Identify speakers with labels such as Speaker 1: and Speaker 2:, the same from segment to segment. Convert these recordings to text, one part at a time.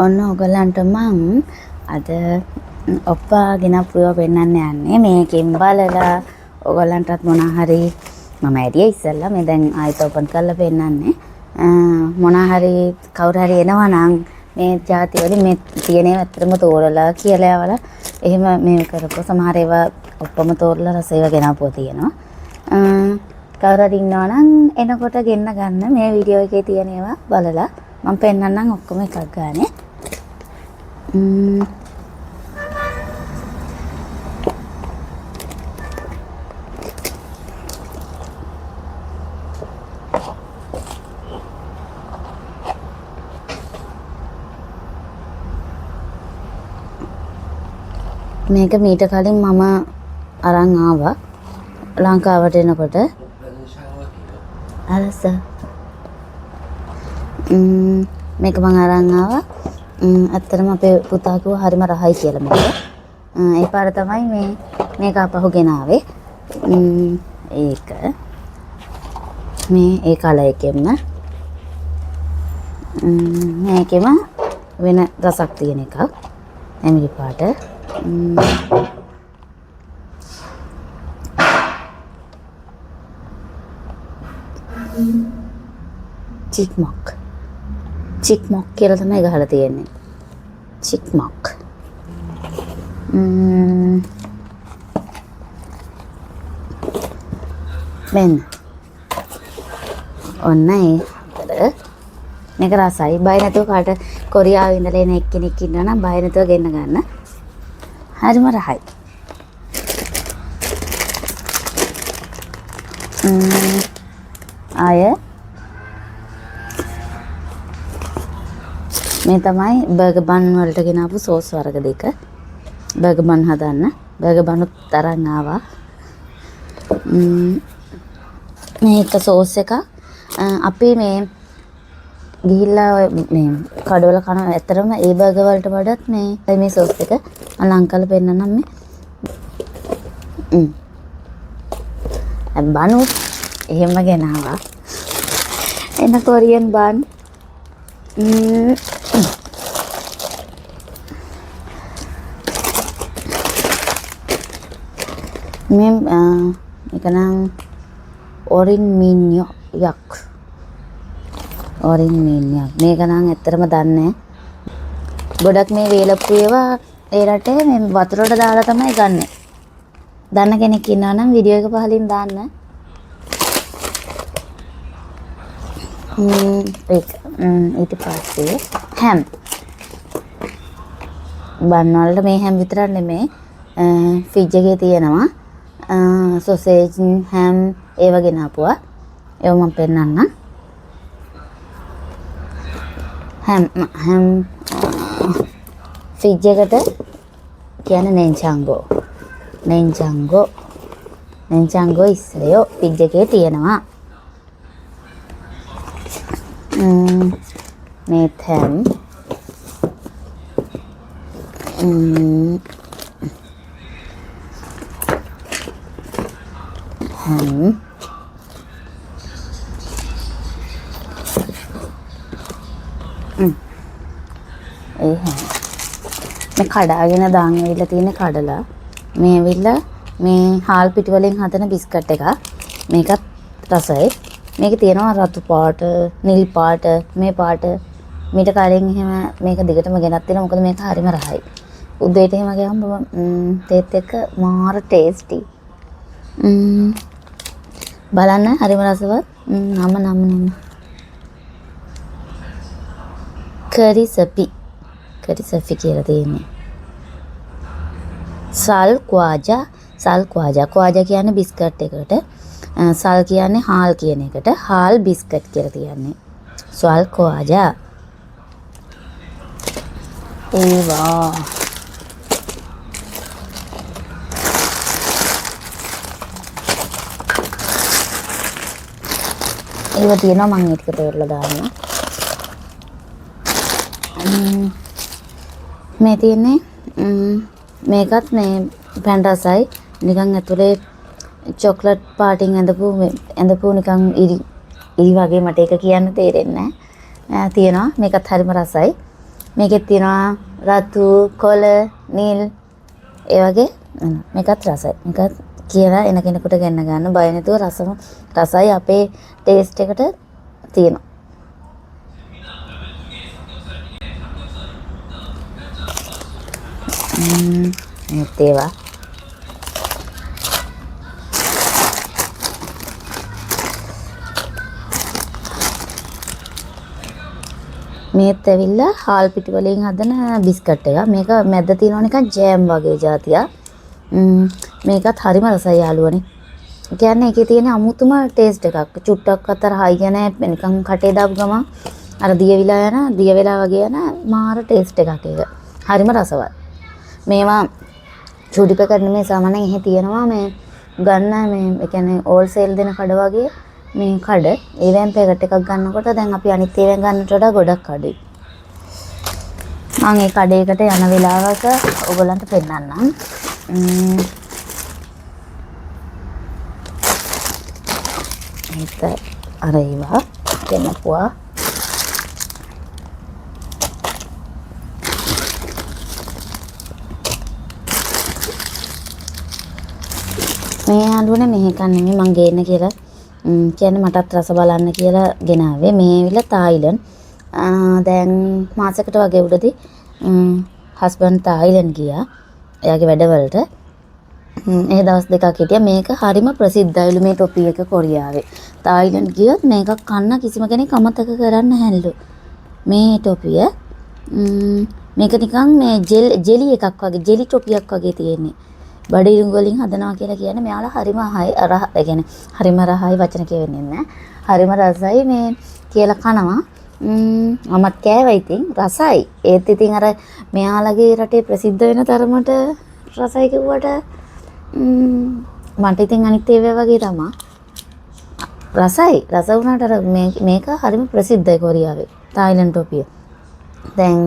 Speaker 1: ඔන්න ඔයගලන්ට මං අද ඔප්පා ගෙනපු ඒවා පෙන්නන්න යන්නේ. මේකෙන් බලලා ඔයගලන්ටත් මොනා හරි මම ඇරිය ඉස්සෙල්ලා මේ දැන් ආයෙත් ඕපන් කරලා පෙන්නන්නේ. මොනා හරි කවුරු හරි එනවා නම් මේ જાති වලින් මේ තියෙන ඒවා ඇත්තටම තෝරලා කියලා යවලා එහෙම මේ කරපුවා සමහර ඒවා ඔක්කොම තෝරලා රස ඒවා ගෙනපුවා තියෙනවා. කවුරු හරි ඉන්නවා නම් එනකොට ගෙන්න ගන්න මේ වීඩියෝ එකේ තියෙන ඒවා බලලා මම පෙන්නන්නම් ඔක්කොම එකක් ගානේ. මේක මීට කලින් මම අරන් ආවා ලංකාවට එනකොට. අරස මේක මම අරන් ආවා. ඇත්තටම අපේ පුතා කිව්වා හරිම රහයි කියලා මේක. ඒ පාර තමයි මේක අපහු ගෙනාවේ. ඒක මේ ඒ කලර් එකෙන්ම මේකෙම වෙන රසක් තියෙන එකක්. එමිලි පාට. චික්මොක් කියලා තමයි ගහලා තියෙන්නේ. චික්මොක්. මෙන්න. ඔන්නයි මේක රසයි. බය නැතුව කාට කොරියාවේ ඉඳලා එන එක්කෙනෙක් ඉන්නවා නම් බය නැතුව ගෙන්න ගන්න. හරිම රහයි. ආය මේ තමයි බර්ගර් බන් වලට ගෙනාපු සෝස් වර්ග දෙක. බර්ගර් බන් හදන්න. බර්ගර් බන් තරන් ආවා. මේක සෝස් එක අපි මේ ගිහිල්ලා මේ කඩවල කන ඇතරම ඒ බර්ගර් වලට වඩාත් මේ සෝස් එක මම ලං කරලා පෙන්නන්නම් මේ. බන් එහෙම ගෙනාවා. එන කොරියන් බන්. මේක නම් ඔරින් මින්යක්. ඔරින් මින්යක්. මේක නම් ඇත්තටම දන්නේ. ගොඩක් මේ වේලප්පු ඒවා ඒ රටේ මේ වතුරට දාලා තමයි ගන්නෙ. දන්න කෙනෙක් ඉන්නවා නම් වීඩියෝ එක පහලින් දාන්න. ඊට පස්සේ හැම්. බන් වලට මේ හැම් විතරක් නෙමෙයි ෆ්‍රිජ් එකේ තියෙනවා සොසේජ් හැම් ඒව ගෙනාපුවා. ඒව මම පෙන්නන්නම්. හැම් ෆ්‍රිජ් එකට කියන්නේ නෙන්චාංගෝ ඉස්සරයෝ ෆ්‍රිජ් එකේ තියෙනවා. මේ හැම් මේ කඩාගෙන දාන් ඇවිල්ලා තියෙන කඩලා මේ ඇවිල්ලා මේ හාල් පිටි වලින් හදන බිස්කට් එකක්. මේකත් රසයි. මේක තියෙනවා රතු පාට, නිල් පාට, මේ පාට. මීට කලින් එහෙම මේක දිගටම ගෙනත් තියෙනවා. මොකද මේක හරිම රහයි. උදේට එහෙම ගියාම තේත් එක්ක මාර ටේස්ටි. බලන්න හරිම රසවත්. නම කරිසපි කියලා තියෙන්නේ. සල් ක්වාජා කියන්නේ බිස්කට් එකට. සල් කියන්නේ හාල් කියන එකට. හාල් බිස්කට් කියලා තියන්නේ. සල් ක්වාජා. ඒවා තියෙනවා මම ඒක තෝරලා දාන්න. මේ තියෙන්නේ මේකත් මේ පැන් රසයි. නිකන් ඇතුලේ චොක්ලට් පාටින් ඇඳපු නිකන් ඉරි වගේ මට ඒක කියන්න තේරෙන්නේ නැහැ. තියෙනවා මේකත් හරිම රසයි. මේකෙත් තියෙනවා රතු, කොළ, නිල් ඒ වගේ මේකත් රසයි. මේකත් කියලා එන කෙනෙකුට ගන්න ගන්න බය නැතුව රසයි අපේ ටේස්ට් එකට තියෙනවා. ඒවා මේත් ඇවිල්ලා හාල් පිටි වලින් හදන බිස්කට් එක. මේක මැද්ද තියෙනවා නිකන් ජෑම් වගේ જાතියක්. මේකත් හරිම රසයි යාළුවනේ. ඒ කියන්නේ ඒකේ තියෙන අමුතුම ටේස්ට් එකක්. චුට්ටක් අතර හයිය නැහැ. නිකන් කටේ දාපු ගමන් අර දිය වෙලා වගේ යන මාර ටේස්ට් එකක් ඒක. හරිම රසවත්. මේවා චූටි පැකට් නෙමෙයි සාමාන්‍යයෙන් එහෙ තියෙනවා මේ ගන්න මේ ඒ කියන්නේ හෝල්සේල් දෙන කඩ වගේ මේ කඩ ඒවෙන් පැකට් එකක් ගන්නකොට දැන් අපි අනිත් ඒවෙන් ගන්නට වඩා ගොඩක් අඩුයි. මම ඒ කඩේකට යන වෙලාවක ඔයගලන්ට පෙන්නන්නම්. ඒක අර ඒවා දෙන්නපුවා. මේ යාළුවනේ මෙහෙකන් නෙමෙයි මං ගේන්න කියලා කියන්නේ මටත් රස බලන්න කියලා ගෙනාවේ. මේ ඇවිල්ලා තායිලන්ඩ්. දැන් මාසයකට වගේ උඩදී හස්බන්ඩ් තායිලන්ඩ් ගියා. එයාගේ වැඩවලට. ඒ දවස් දෙකක් හිටියා. මේක හරිම ප්‍රසිද්ධයිලු මේ ටොපි එක කොරියාවේ. තායිලන්ඩ් ගියොත් මේක කන්න කිසිම කෙනෙක් අමතක කරන්නේ නැහැලු. මේ ටොපිය මේක නිකන් මේ ජෙලි එකක් වගේ ජෙලි ටොපියක් වගේ තියෙන්නේ. බඩිරුඟ වලින් හදනවා කියලා කියන්නේ මෙයාලා හරිම ඒ කියන්නේ හරිම රහයි වචන කියවෙන්නේ නැහැ. හරිම රසයි මේ කියලා කනවා. මමත් කෑවා ඉතින් රසයි. ඒත් ඉතින් අර මෙයාලගේ රටේ ප්‍රසිද්ධ වෙන තරමට රසයි කිව්වට මට ඉතින් අනිත් ඒවා වගේ තමයි. රසයි. රස වුණාට අර මේක හරිම ප්‍රසිද්ධයි කොරියාවේ. තායිලන්ඩ් ටොපිය. දැන්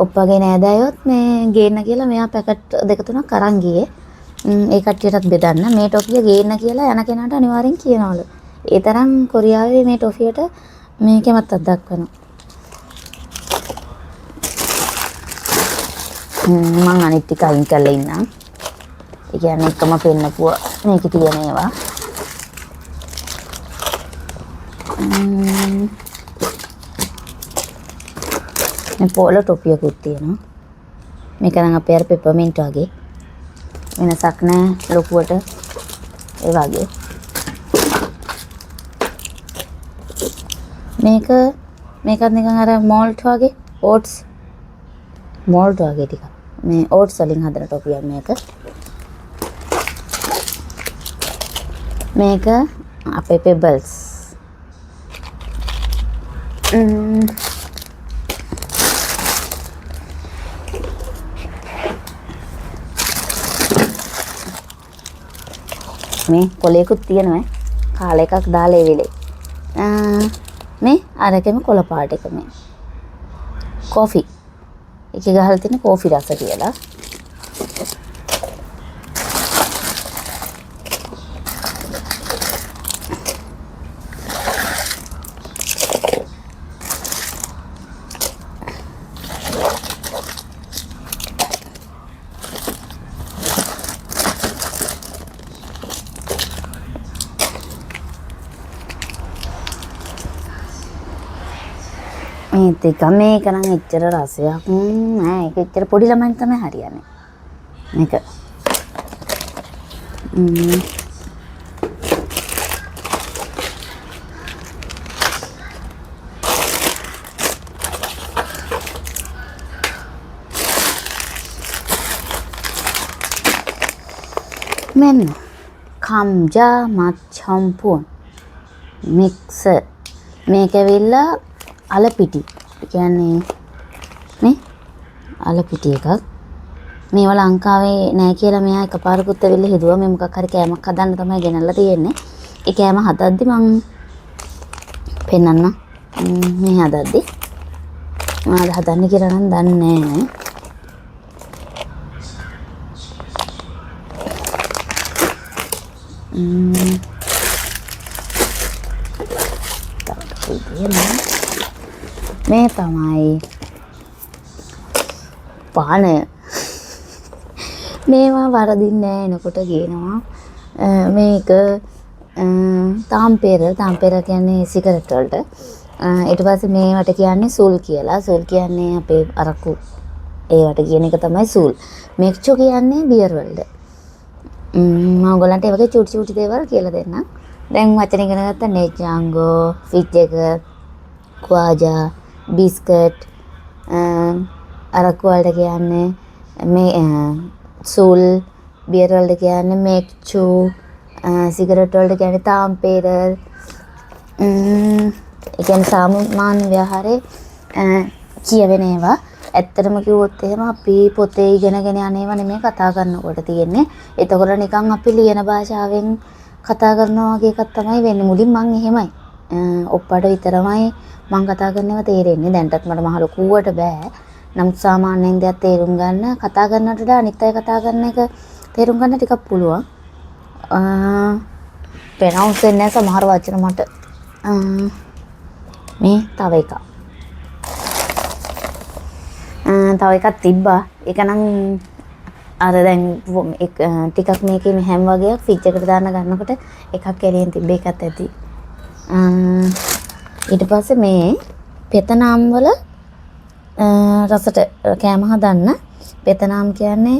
Speaker 1: ඔප්පගේ නෑදෑයොත් මේ ගේන්න කියලා මෙයා පැකට් දෙක තුනක් අරන් ගියේ. ඒ කට්ටියටත් බෙදන්න. මේ ටොෆිය ගේන්න කියලා යන කෙනාට අනිවාර්යෙන් කියනවලු. ඒ තරම් කොරියාවේ මේ ටොෆියට මේ කැමැත්තක් දක්වනවා. මම අනිත් ටික අයින් කරලා ඉන්නම්. ඒ කියන්නේ එකම පෙන්නපුවා මේකේ තියෙන ඒවා. මේ පොල ටොපියකුත් තියෙනවා. මේක නම් අපේ අර පෙපර්මින්ට් වගේ. වෙනසක් නැහැ ලොකුවට ඒ වගේ. මේකත් නිකන් අර මෝල්ට් වගේ ඕට්ස් මෝල්ට් වගේ ටිකක්. මේ ඕට්ස් වලින් හදන ටොපියක් මේක. මේක අපේ පෙබල්ස්. මේ කොලේකුත් තියෙනවා කාල එකක් දාලා ඒ වෙලේ. මේ අරකෙම කොළ පාට එක මේ. කොෆි. ඒක ගහලා තියෙන කොෆි රස කියලා. මේක නම් එච්චර රසයක් නෑ. ඒක එච්චර පොඩි ළමයින් තමයි හරියන්නේ. මේක. මෙන්න කම්ජා මච්චම්පුන් මික්සර්. මේක ඇවිල්ලා අල පිටි. ඒ කියන්නේ මේ අල පිටි එකක්. මේවා ලංකාවේ නෑ කියලා මෙයා එකපාරකුත් ඇවිල්ලා හිතුවා මේ මොකක් හරි කෑමක් හදන්න තමයි ගෙනල්ලා තියෙන්නේ. ඒ කෑම හදද්දි මං පෙන්නන්න මේ හදද්දි මොනවද හදන්නේ කියලා නම් දන්නේ නෑ. මේ තමයි පානය මේවා වරදින්නේ එනකොට කියනවා මේක තාම්පෙර කියන්නේ සිගරට් වලට. ඊට පස්සේ මේවට කියන්නේ සූල් කියලා. සූල් කියන්නේ අපේ අරක්කු ඒවට කියන එක තමයි සූල්. මෙක්චෝ කියන්නේ බියර් වලට. මම ඔයගලන්ට ඒ වගේ චුටි දේවල් කියලා දෙන්නම්. දැන් වචන ඉගෙන ගත්තා නේචාංගෝ, ෆිච් එක, ක්වාජා, බිස්කට් අරක්කු වලට කියන්නේ මේ සූල්, බියර් වලට කියන්නේ මෙක්චෝ, සිගරට් වලට කියන්නේ තාම්පෙර. ඒ කියන්නේ සාමාන්‍ය ව්‍යවහාරේ කියවෙන ඒවා. ඇත්තටම කිව්වොත් එහෙම අපි පොතේ ඉගෙනගෙන යන්නේව නෙමෙයි කතා කරනකොට තියෙන්නේ. එතකොට නිකන් අපි ලියන භාෂාවෙන් කතා කරනවා වගේ එකක් තමයි වෙන්නේ. මුලින් මං එහෙමයි. ඔප්පට විතරමයි මං කතා කරනව තේරෙන්නේ. දැන්ටත් මට මහ ලොකුවට බෑ. නමුත් සාමාන්‍යයෙන් දෙයක් තේරුම් ගන්න කතා කරනට වඩා අනිත් අය කතා කරන එක තේරුම් ගන්න ටිකක් පුළුවන්. ප්‍රොනවුන්ස් වෙන්නේ සමහර වචන මට මේ තව එකක් තිබ්බා. ඒක නම් අර දැන් ටිකක් මේකේ හැම් වගේක් ෆ්‍රිජ් එකට දාන්න ගන්නකොට එකක් එළියෙන් තිබ්බ එකත් ඇති. ඊට පස්සේ මේ පෙතනාම් වල රසට කෑම හදන්න පෙතනාම් කියන්නේ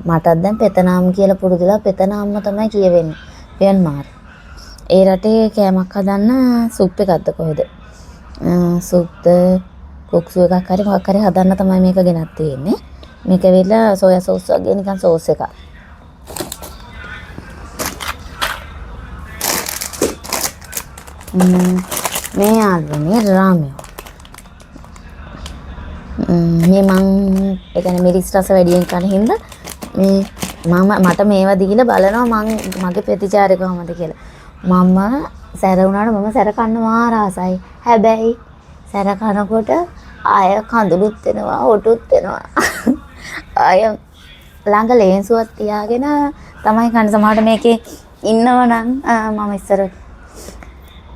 Speaker 1: මටත් දැන් පෙතනාම් කියලා පුරුදුලා පෙතනාම්ම තමයි කියවෙන්නේ. පියන්මාර්. ඒ රටේ කෑමක් හදන්න සුප් එකක්ද කොහෙද? සුප්ද කුක්සු එකක් හරි මොකක් හරි හදන්න තමයි මේක ගෙනත් තියෙන්නේ. මේක වෙලා සෝයා සෝස් වගේ නිකන් සෝස් එකක්. මේ ආල්බමේ රාමයෝ. මේ මං ඒ කියන්නේ මිරිස් රස වැඩියෙන් කන හින්දා මේ මට මේවා දීලා බලනවා මගේ ප්‍රතිචාරය කොහොමද කියලා. මම සැර වුණාට මම සැර කන්න මාර ආසයි. හැබැයි සැර කනකොට ආය කඳුළුත් වෙනවා, හොටුත් වෙනවා. ආය ළඟ ලේන්සුවක් තියාගෙන තමයි කන්න. සමහරට මේකේ ඉන්නවනම් මම ඉස්සර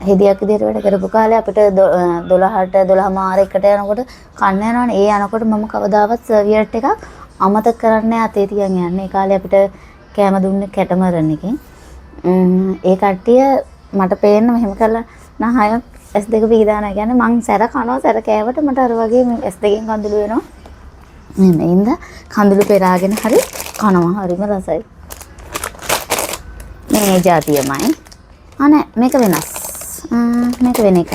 Speaker 1: හෙදියක් විදියට වැඩ කරපු කාලේ අපිට 12ට 12:00 යනකොට කන්න යනවනේ. ඒ යනකොට මම කවදාවත් සර්වියට් එකක් අමතක කරන්නේ අතේ තියන් යන්නේ. ඒ කාලේ අපිට කෑම දුන්නේ කැටමරන් එකෙන්. ඒ කට්ටිය මට පේන්න මෙහෙම කරලා නහය S2 පීදානා කියන්නේ මං සැර කනවා. සැර කෑවට මට අර වගේ S2කින් කඳුළු වෙනවා. මේ ඉඳ කඳුළු පෙරාගෙන හරි කනවා. හරිම රසයි. මේ જાතියමයි. අනේ මේක වෙනස්. මේක වෙන එක.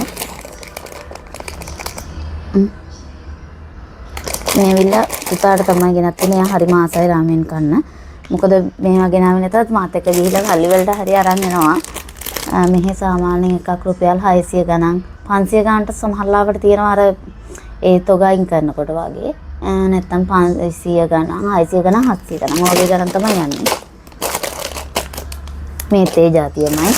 Speaker 1: මේ විල්ලා පුතාට තමයි ගෙනත් තියෙන්නේ. එයා හරි මාසයි රාමෙන් කන්න. මොකද මේවා ගෙනාවේ නැතත් මාත් එක්ක ගිහිල්ලා කල්ලි වලට හරි අරන් එනවා. මෙහි සාමාන්‍යයෙන් එකක් රුපියල් 600 ගණන් 500 ගන්නට සමහරලාවට තියෙනවා අර ඒ තොගයින් කරනකොට වගේ. නැත්තම් 500 ගණන් 600 ගණන් 700 ගණන් වගේ ගණන් තමයි යන්නේ. මේ තේ જાතියමයි.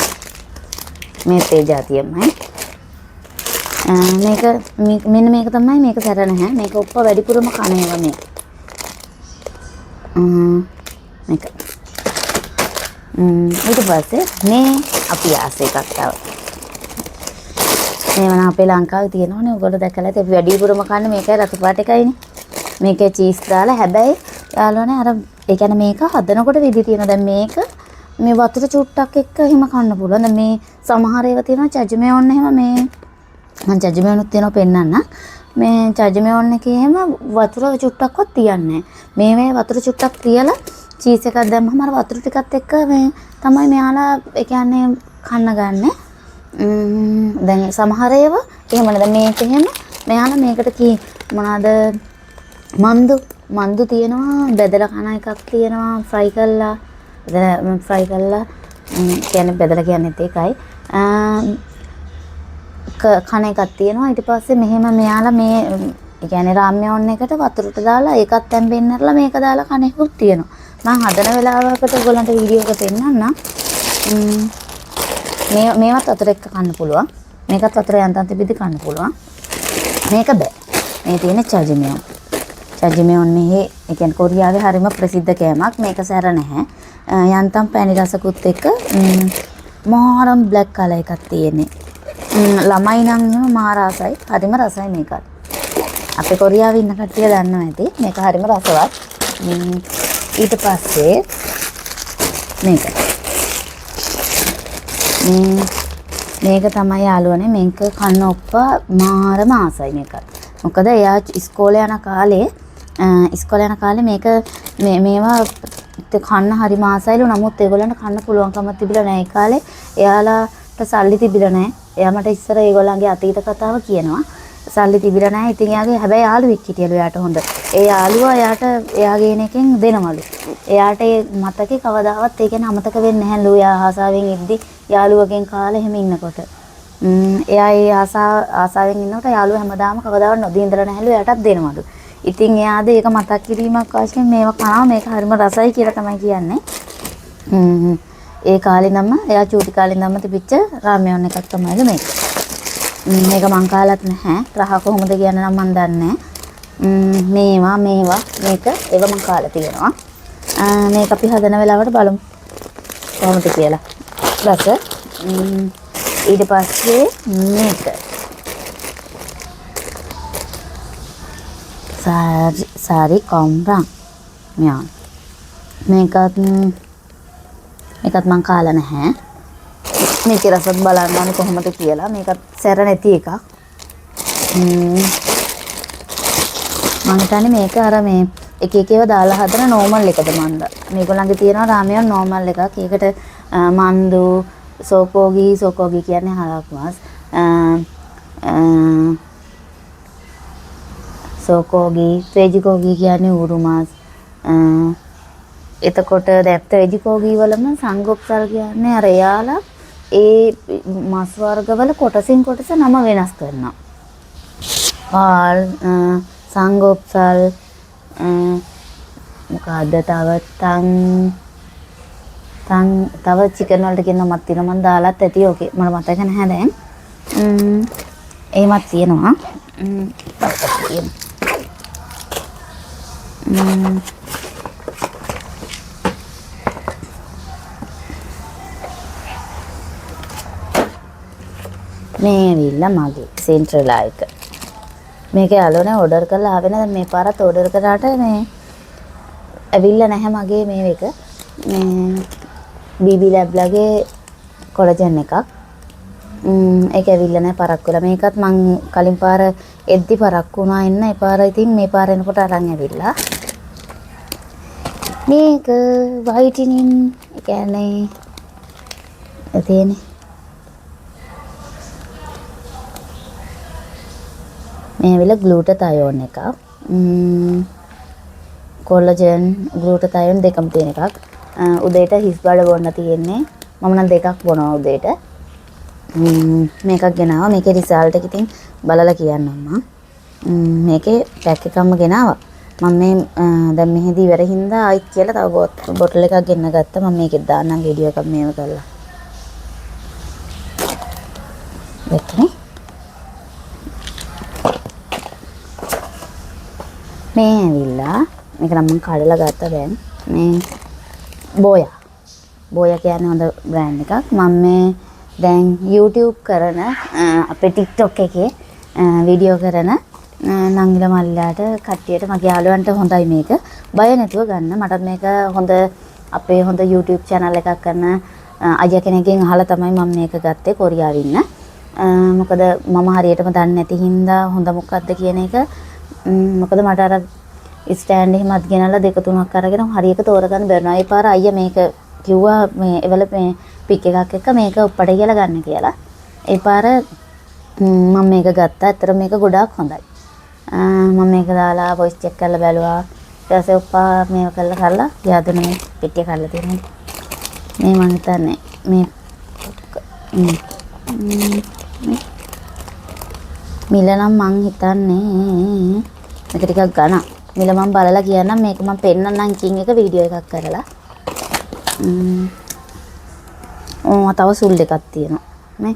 Speaker 1: මේක මෙන්න මේක තමයි මේක සැර නැහැ. මේක ඔප්ප වැඩිපුරම කන ඒවා මේ. මේක. ඊට පස්සේ මේ අපි ආසේ එකක් තව. මේවන අපේ ලංකාවේ තියෙනවනේ. ඔයගොල්ලෝ දැකලා ඇති. අපි වැඩිපුරම කන්නේ මේකයි රතු පාට එකයිනේ. මේකේ චීස් දාලා හැබැයි යාළුවනේ අර ඒ කියන්නේ මේක හදනකොට විදි තියෙනවා. දැන් මේක මේ වතුර චුට්ටක් එක්ක එහෙම කන්න පුළුවන්. දැන් මේ සමහර ඒවා තියෙනවා චජමෙයොන් එහෙම මේ මම චජමෙයොනුත් තියෙනවා පෙන්නන්න. මේ චජමෙයොන් එකේ එහෙම වතුර චුට්ටක්වත් තියන්නේ නැහැ. මේ වතුර චුට්ටක් තියලා චීස් එකක් දැම්මම අර වතුර ටිකත් එක්ක මේ තමයි මෙයාලා ඒ කියන්නේ කන්න ගන්න. දැන් සමහර ඒවා එහෙමනේ. දැන් මේක එහෙම මෙයාලා මේකට කී මොනවාද මන්දු තියෙනවා, බෙදලා කන එකක් තියෙනවා, ෆ්‍රයි කරලා කියන්නේ බෙදලා කියන්නේත් ඒකයි. කන එකක් තියෙනවා. ඊට පස්සේ මෙහෙම මෙයාලා මේ ඒ කියන්නේ රාම්යෝන් එකට වතුරට දාලා ඒකත් තැම්බෙන්නරලා මේක දාලා කන එකක් තියෙනවා. මම හදන වෙලාවකට ඔයගොල්ලන්ට වීඩියෝ එක පෙන්නන්නම්. මේවත් වතුර එක්ක කන්න පුළුවන්. මේකත් වතුර යන්තම් තිබිදි කන්න පුළුවන්. මේක බෑ. මේ තියෙන චජිමෙයොන් මෙහි ඒ කියන්නේ කොරියාවේ හරිම ප්‍රසිද්ධ කෑමක්. මේක සැර නැහැ. යන්තම් පැණි රසකුත් එක්ක මාරම් බ්ලැක් කලර් එකක් තියෙන්නේ. ළමයි නම් එහෙම මාර ආසයි. හරිම රසයි මේකත්. අපේ කොරියාවේ ඉන්න කට්ටිය දන්නවා ඇති. මේක හරිම රසවත්. ඊට පස්සේ මේක තමයි යාළුවනේ මේක කන්න ඔප්පා මාරම ආසයි මේකත්. මොකද එයා ඉස්කෝලේ යන කාලේ මේක මේවා කන්න හරි ආසයිලු. නමුත් ඒගොල්ලන්ට කන්න පුළුවන්කම තිබිලා නැහැ. ඒ කාලේ එයාලාට සල්ලි තිබිලා නැහැ. එයා මට ඉස්සර ඒගොල්ලන්ගේ අතීත කතාව කියනවා. සල්ලි තිබිලා නැහැ. ඉතින් එයාගේ හැබැයි යාළුවෙක් හිටියලු එයාට හොඳ. ඒ යාළුවා එයාගේ එකෙන් දෙනවලු. එයාට ඒ මතකේ කවදාවත් ඒ කියන්නේ අමතක වෙන්නේ නැහැලු. එයා ආසාවෙන් ඉද්දි යාළුවගෙන් කාලේ එහෙම ඉන්නකොට. එයා ඒ ආසාවෙන් ඉන්නකොට යාළුවා හැමදාම කවදාවත් නොදීඳලා නැහැලු. එයාටත් දෙනවලු. ඉතින් එයාද ඒක මතක් කිරීමක් වශයෙන් මේවා කනවා. මේක හරිම රසයි කියලා තමයි කියන්නේ. ඒ කාලේ නම් එයා චූටි කාලේ නම් තිබිච්ච රාමයන් එකක් තමයිලු මේක. මේක මං කාලත් නැහැ. රහ කොහොමද කියන්න නම් මන් දන්නේ නැහැ. මේක ඒව මං කාලා තියෙනවා. මේක අපි හදන වෙලාවට බලමු කොහොමද කියලා. රස ඊට පස්සේ මේක සාරි කොම්රන් මියන් මේකත් මං කාලා නැහැ. මේකේ රසත් බලන්න ඕනේ කොහොමද කියලා. මේකත් සැර නැති එකක්. මම හිතන්නේ මේක අර මේ එක ඒවා දාලා හදන නෝමල් එකද මන්ද. මේගොල්ලන්ගේ තියෙනවා රාමයන් නෝමල් එකක්. ඒකට මන්දු සෝකෝගි කියන්නේ හරක් මාස්. සෝකෝගි වේජිකෝගි කියන්නේ ඌරු මාස්. එතකොට දැප්ත වේජිකෝගි වලම සංගොප්සල් කියන්නේ අර එයාලා ඒ මස් වර්ගවල කොටසින් කොටස නම වෙනස් කරනවා. පාල් සංගොප්සල් මොකද තව චිකන් වලට කියන නමක් තියෙනවා. මම දාලාත් ඇති ඕකේ. මට මතක නැහැ දැන්. එහෙමත් තියෙනවා. මේ ඇවිල්ලා මගේ සෙන්ට්‍රලා එක. මේක යාළුවනේ ඕඩර් කරලා ආවේ නැහැ. මේ පාරත් ඕඩර් කරාට මේ ඇවිල්ලා නැහැ මගේ මේ එක. මේ BB Lab ලගේ කොලජන් එකක්. ඒක ඇවිල්ලා නැහැ පරක් වෙලා. මේකත් මං කලින් පාර එද්දි පරක් වුණා එන්න. ඒ පාර ඉතින් මේ පාර එනකොට අරන් ඇවිල්ලා. මේක වයිටනින් ඒ කියන්නේ තියෙන්නේ මේ ඇවිල්ලා ග්ලූටාතයෝන් එකක්. කොලජන් ග්ලූටාතයෝන් දෙකම තියෙන එකක්. උදේට හිස් බඩ බොන්න තියෙන්නේ. මම නම් දෙකක් බොනවා උදේට. මේකක් ගෙනාවා. මේකේ රිසල්ට් එක ඉතින් බලලා කියන්නම් මම. මේකේ පැක් එකක්ම ගෙනාවා. මම මේ දැන් මෙහෙදි ඉවර හින්දා ආයිත් කියලා තව බොටල් එකක් ගෙන්න ගත්තා. මම මේකෙත් දාන්නම් වීඩියෝ එකක් මේව කරලා. දෙකනේ. මේ ඇවිල්ලා මේක නම් මම කඩලා ගත්තා දැන්. මේ බෝයා කියන්නේ හොඳ බ්‍රෑන්ඩ් එකක්. මම මේ දැන් YouTube කරන අපේ TikTok එකේ වීඩියෝ කරන නංගිල මල්ලාට කට්ටියට මගේ යාළුවන්ට හොඳයි මේක. බය නැතුව ගන්න. මටත් මේක හොඳ අපේ හොඳ YouTube channel එකක් කරන අයියා කෙනෙක්ගෙන් අහලා තමයි මම මේක ගත්තේ කොරියාවේ ඉන්න. මොකද මම හරියටම දන්නේ නැති හින්දා හොඳ මොකක්ද කියන එක මොකද මට අර ස්ටෑන්ඩ් එහෙමත් ගෙනල්ලා දෙක තුනක් අරගෙන හරියට තෝරගන්න බැරිනවා. ඒ පාර අයියා මේක කිව්වා මේ එවල මේ පික් එකක් එක්ක මේක උඩට කියලා ගන්න කියලා. ඒ පාර මම මේක ගත්තා. ඇත්තට මේක ගොඩාක් හොඳයි. මම මේක දාලා වොයිස් චෙක් කරලා බැලුවා. ඊට පස්සේ උප්පා මේව කරලා යාදුන මේ පිටිය කරලා තියෙනවා. මේ මම හිතන්නේ මේ මිල නම් මං හිතන්නේ මේක ටිකක් ගන්න. මිල මම බලලා කියන්නම්. මේක මම පෙන්නන්නම් කින් එක වීඩියෝ එකක් කරලා. තව සුල් එකක් තියෙනවා නේ.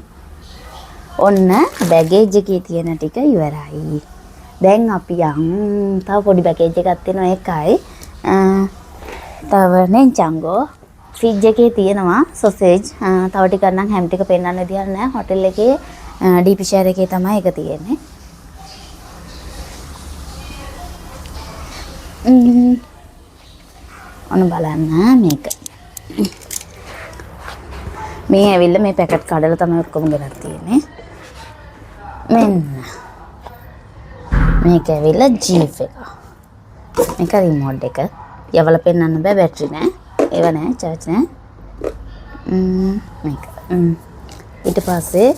Speaker 1: ඔන්න බැගේජ් එකේ තියෙන ටික ඉවරයි. දැන් අපි යන් තව පොඩි බැගේජ් එකක් තියෙනවා ඒකයි. තව නෙන්චංගෝ ෆ්‍රිජ් එකේ තියෙනවා සොසේජ්. තව ටිකක් නම් හැම් ටික පෙන්නන්න විදියක් නැහැ. හොටෙල් එකේ ඩීපි ෂෙයාර් එකේ තමයි ඒක තියෙන්නේ. ඔන්න බලන්න මේක. මේ ඇවිල්ලා මේ පැකට් කඩලා තමයි ඔක්කොම ගෙනත් තියෙන්නේ. මෙන්න. මේක ඇවිල්ලා ජීෆ් එක. මේක රිමෝට් එක. යවලා පෙන්නන්න බෑ බැටරි නෑ. ඒව නෑ චාර්ජ් නෑ. මේක. ඊට පස්සේ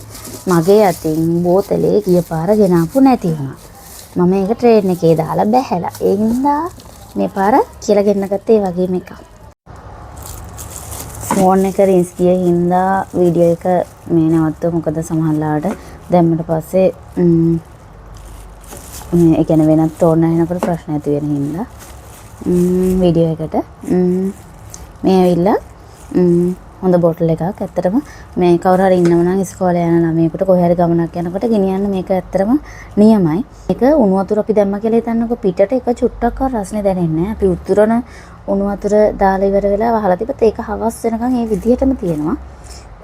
Speaker 1: මගේ අතින් බෝතලේ ගිය පාර ගෙනාපු නැති වුණා. මම ඒක ට්‍රේන් එකේ දාලා බැහැලා. ඒ හින්දා මේ පාර කියලා ගෙන්න ගත්තේ ඒ වගේම එකක්. ෆෝන් එක රින්ස් ගිය හින්දා වීඩියෝ එක මේ නැවත්තුවා. මොකද සමහරලාට දැම්මට පස්සේ ඒ කියන්නේ වෙනත් ඕන නැනකොට ප්‍රශ්න ඇති වෙන හින්දා වීඩියෝ එකට මේ ඇවිල්ලා හොඳ බෝටල් එකක්. ඇත්තටම මේ කවුරු හරි ඉන්නව නම් ඉස්කෝලේ යන ළමයෙකුට කොහේ හරි ගමනක් යනකොට ගෙනියන්න මේක ඇත්තටම නියමයි. මේක උණු වතුර අපි දැම්ම කියලා හිතන්නකො පිටට එක චුට්ටක්වත් රසනේ දැනෙන්නේ නැහැ. අපි උතුරන උණු වතුර දාලා ඉවර වෙලා වහලා තිබ්බත් ඒක හවස් වෙනකන් ඒ විදිහටම තියෙනවා.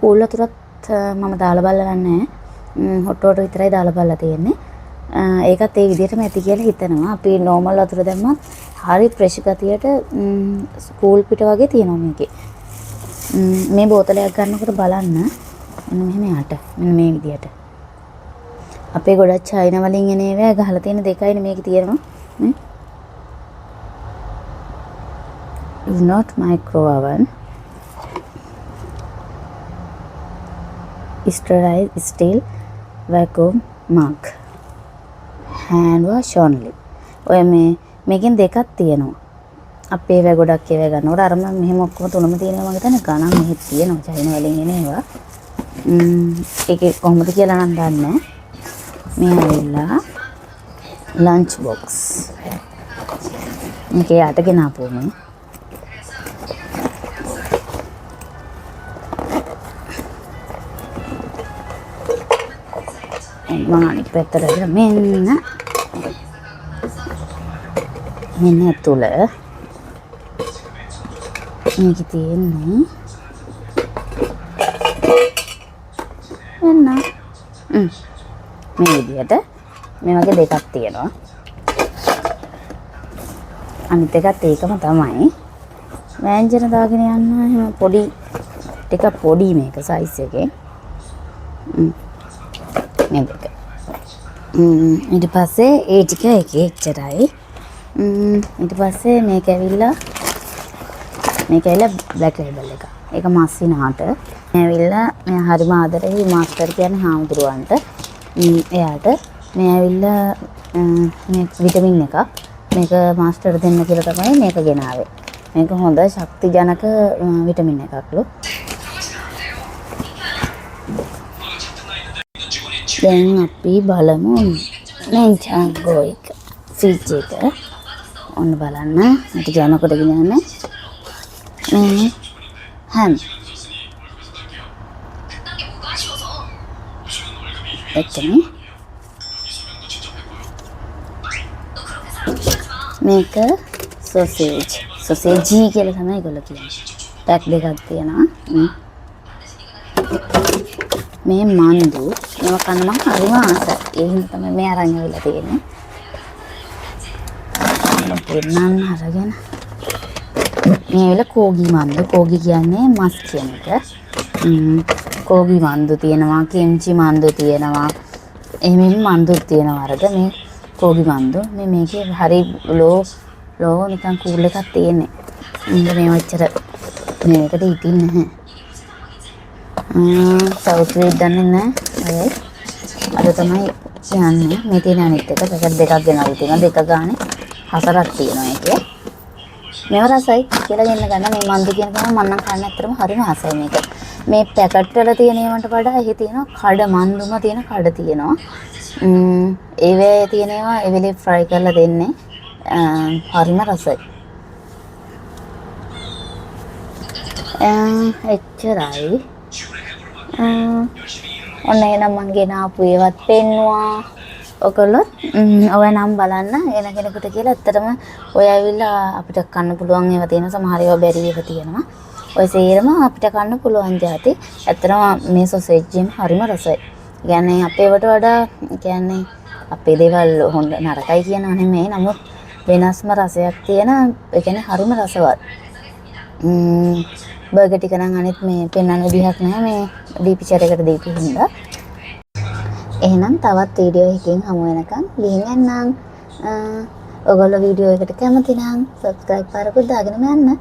Speaker 1: කූල් වතුරත් මම දාලා බලලා නැහැ. හොට් වතුර විතරයි දාලා බලලා තියෙන්නේ. ඒකත් ඒ විදිහටම ඇති කියලා හිතනවා. අපි නෝමල් වතුර දැම්මත් හරි ප්‍රෙෂර් ගතියට කූල් පිට වගේ තියෙනවා මේකේ. මේ බෝතලයක් ගන්නකොට බලන්න මෙන්න මෙහෙම යට මෙන්න මේ විදියට අපේ ගොඩක් චයිනා වලින් එන ඒවා ගහලා තියෙන දෙකයිනේ මේකේ තියෙනවා නේ is not micro oven sterile steel vacuum mug hand wash only ඔය මේකෙන් දෙකක් තියෙනවා අපේ ඒවා ගොඩක් ඒවා ගන්නකොට අර මම මෙහෙම ඔක්කොම තුනම තියෙනවා මම හිතන්නේ ගණන් මෙහෙත් තියෙනවා චයිනා වලින් එන ඒවා ඒකේ කොහොමද කියලා නම් දන්නේ මේ ඇවිල්ලා ලන්ච් බොක්ස් මේකේ අටගෙන ආපුව මේ මම අනිත් පැත්තට ගිහලා මෙන්න ඇතුළ මේක තියෙන්නේ එන්න මේ විදිහට මේ වගේ දෙකක් තියෙනවා අනිත් එකත් ඒකම තමයි වෑංජන දාගෙන යන්න එහෙම පොඩි ටික පොඩි මේක සයිස් එකේ මේක ඊට පස්සේ ඒ ටික එකේ එච්චරයි ඊට පස්සේ මේක ඇවිල්ලා බ්ලැක් ලේබල් එක. ඒක මස්සිනාට. මේ ඇවිල්ලා මම හරිම ආදරෙයි මාස්ටර් කියන්නේ හාමුදුරුවන්ට. එයාට මේ ඇවිල්ලා මේ විටමින් එකක්. මේක මාස්ටර් දෙන්න කියලා තමයි මේක ගෙනාවේ. මේක හොඳ ශක්තිජනක විටමින් එකක්ලු. දැන් අපි බලමු මේ ජාගෝ එක ෆීච් එක. ඔන්න බලන්න. මට යනකොට ගෙනන්නේ ham එතන මේක සොසේජ් කියලා තමයි ඒගොල්ලෝ කියන්නේ. පැක් දෙකක් තියෙනවා. මේ මන්දු මේවා කන්න මම හරිම ආසයි. ඒ හින්දා තමයි මේ අරන් ඇවිල්ලා තියෙන්නේ. පෙන්නන්න අරගෙන මේ ඇවිල්ලා කෝගි මන්දු. කෝගි කියන්නේ මස් කියන එක. කෝගි මන්දු තියෙනවා, කිම්චි මන්දු තියෙනවා. එහෙම මන්දු තියෙනවා අරද මේ කෝගි මන්දු. මේකේ හරි ලෝ නිකන් කූල් එකක් තියෙන්නේ. මේ වච්චර මේකට ඉතින් නැහැ. සවුත් වේඩ් දන්නේ නැහැ. අද තමයි යන්නේ. මේ තියෙන අනිත් එක පැකට් දෙකක් ගෙනල්ලා තියෙනවා. දෙක ගානේ 4ක් තියෙනවා ඒකේ. මේව රසයි කියලා ගෙන්න ගන්න මේ මන්දු කියන ගමන් මම නම් කන්න ඇත්තටම හරිම ආසයි මේක. මේ පැකට් වල තියෙන ඒවාට වඩා එහි තියෙනවා කඩ මන්දුම තියෙන කඩ තියෙනවා. ඒවේ තියෙන ඒවා ඒ වෙලේ ෆ්‍රයි කරලා දෙන්නේ. හරිම රසයි. එච්චරයි. ඔන්න එනම් මං ගෙන ආපු ඒවත් පෙන්නවා. ඔයගොල්ලෝ ඔය නම් බලන්න එන කෙනෙකුට කියලා ඇත්තටම ඔය ඇවිල්ලා අපිට කන්න පුළුවන් ඒවා තියෙනවා. සමහර ඒවා බැරි ඒවා තියෙනවා. ඔය සේරම අපිට කන්න පුළුවන් જાති. ඇත්තටම මේ සොසේජ් එකම හරිම රසයි. කියන්නේ අපේවට වඩා කියන්නේ අපේ දේවල් හොඳ නරකයි කියනවා නෙමෙයි. නමුත් වෙනස්ම රසයක් තියෙන ඒ කියන්නේ හරිම රසවත්. බර්ගර් ටික නම් අනිත් මේ පෙන්වන්න විදිහක් නැහැ මේ ඩීපිචර් එකට දීපු හින්දා. එහෙනම් තවත් වීඩියෝ එකකින් හමු වෙනකම් ගිහින් යන්නම්. ඔයගොල්ලෝ වීඩියෝ එකට කැමති නම් subscribe පාරකුත් දාගෙන යන්න.